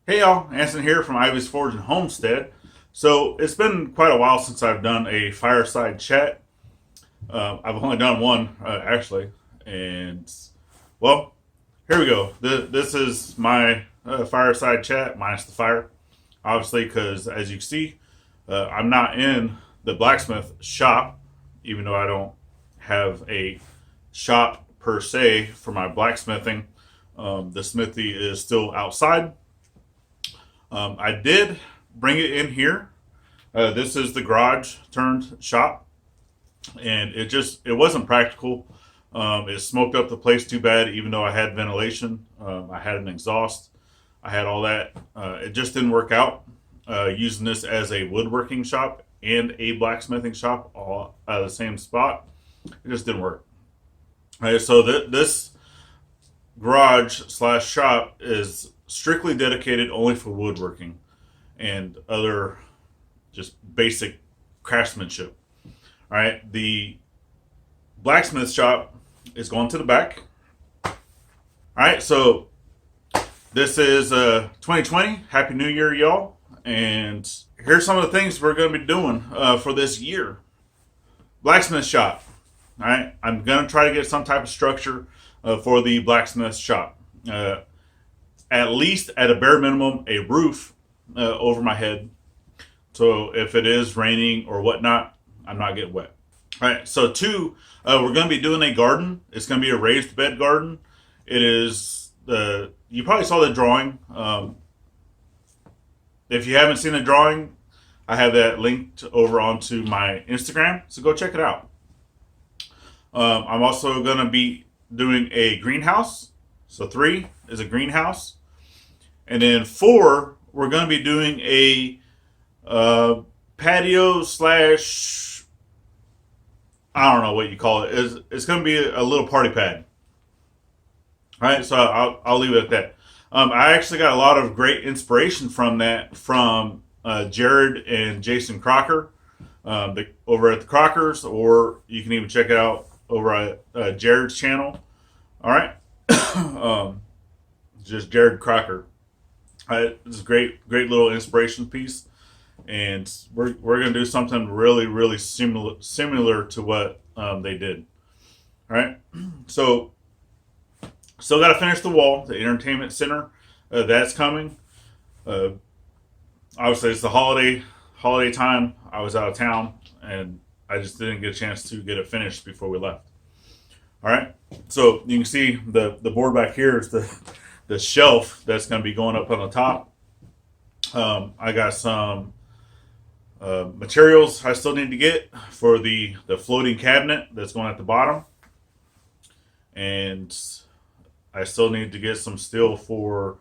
Hey y'all, Anson here from Ivy's Forge and Homestead. So it's been quite a while since I've done a fireside chat. I've only done one actually, and well, here we go. This is my fireside chat minus the fire, obviously, because as you can see, I'm not in the blacksmith shop, even though I don't have a shop per se for my blacksmithing. The smithy is still outside. I did bring it in here. This is the garage turned shop, and it wasn't practical. It smoked up the place too bad, even though I had ventilation. I had an exhaust. I had all that. It just didn't work out. Using this as a woodworking shop and a blacksmithing shop all at the same spot, it just didn't work. So this garage slash shop is strictly dedicated only for woodworking and other just basic craftsmanship. All right, the blacksmith shop is going to the back. All right, so this is 2020. Happy New Year, y'all! And here's some of the things we're going to be doing for this year. Blacksmith shop. All right, I'm going to try to get some type of structure for the blacksmith shop. At least, at a bare minimum, a roof over my head. So if it is raining or whatnot, I'm not getting wet. All right. So two, we're going to be doing a garden. It's going to be a raised bed garden. It is the you probably saw the drawing. If you haven't seen the drawing, I have that linked over onto my Instagram. So go check it out. I'm also going to be doing a greenhouse. So three is a greenhouse. And then four, we're going to be doing a patio slash, I don't know what you call it. It's going to be a little party pad. All right, so I'll leave it at that. I actually got a lot of great inspiration from that from Jared and Jason Crocker over at the Crockers, or you can even check it out over at Jared's channel. All right, just Jared Crocker. It's a great little inspiration piece, and we're gonna do something really similar to what they did. All right, so still got to finish the wall, the entertainment center. That's coming. Uh, Obviously, it's the holiday time. I was out of town, and I just didn't get a chance to get it finished before we left. All right, so you can see the board back here is the shelf that's going to be going up on the top. I got some materials I still need to get for the floating cabinet that's going at the bottom, and I still need to get some steel for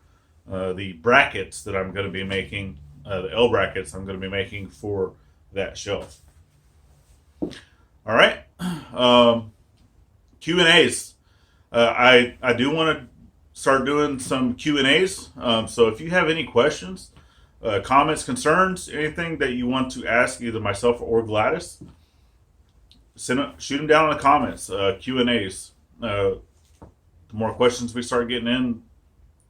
the brackets that I'm going to be making, the L brackets I'm going to be making for that shelf. All right, Q and A's. I do want to start doing some Q and A's. So if you have any questions, comments, concerns, anything that you want to ask either myself or Gladys, shoot them down in the comments. Q and A's. The more questions we start getting in,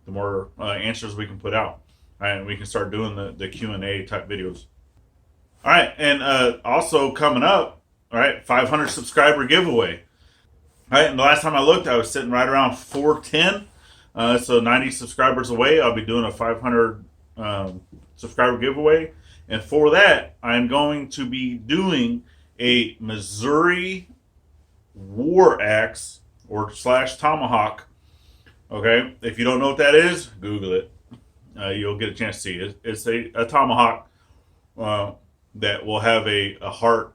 the more answers we can put out, and we can start doing the Q and A type videos. All right, and also coming up, all right, 500 subscriber giveaway. All right, and the last time I looked, I was sitting right around 410. So 90 subscribers away, I'll be doing a 500 subscriber giveaway. And for that, I'm going to be doing a Missouri War Axe or slash Tomahawk. Okay, if you don't know what that is, Google it. You'll get a chance to see it. It's a Tomahawk that will have a heart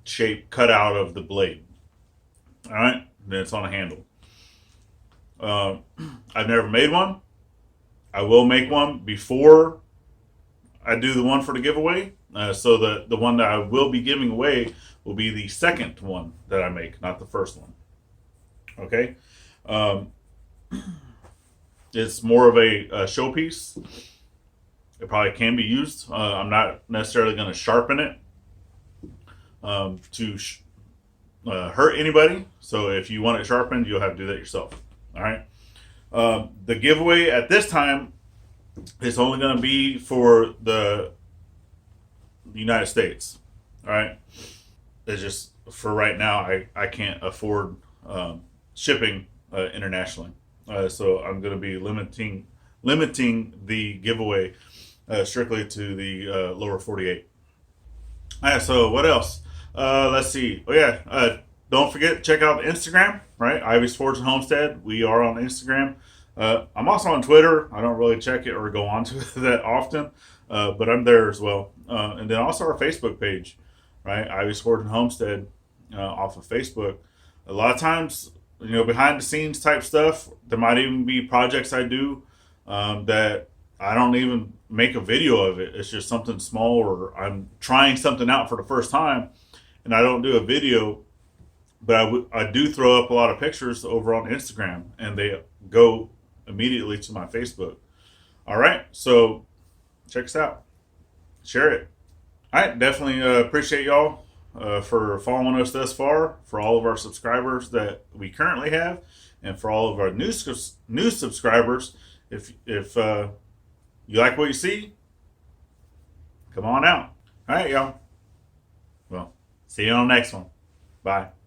shape cut out of the blade. All right, then it's on a handle. I've never made one. I will make one before I do the one for the giveaway. So the one that I will be giving away will be the second one that I make, not the first one. Okay. It's more of a showpiece. It probably can be used. I'm not necessarily going to sharpen it to hurt anybody. So if you want it sharpened, you'll have to do that yourself. All right. The giveaway at this time It's only going to be for the United States. All right. It's just for right now, I can't afford shipping internationally. So I'm going to be limiting the giveaway strictly to the lower 48. All right, so what else? Let's see. Oh yeah, don't forget check out Instagram. Right, Ivy's Forge and Homestead. We are on Instagram. I'm also on Twitter. I don't really check it or go on to it that often, but I'm there as well. And then also our Facebook page, right? Ivy's Forge and Homestead off of Facebook. A lot of times, behind the scenes type stuff. There might even be projects I do that I don't even make a video of it. It's just something small, or I'm trying something out for the first time, and I don't do a video, but I do throw up a lot of pictures over on Instagram, and they go immediately to my Facebook. All right, so check us out, share it. All right, definitely appreciate y'all for following us thus far, for all of our subscribers that we currently have, and for all of our new subscribers. If you like what you see, come on out. All right, y'all. Well, see you on the next one. Bye.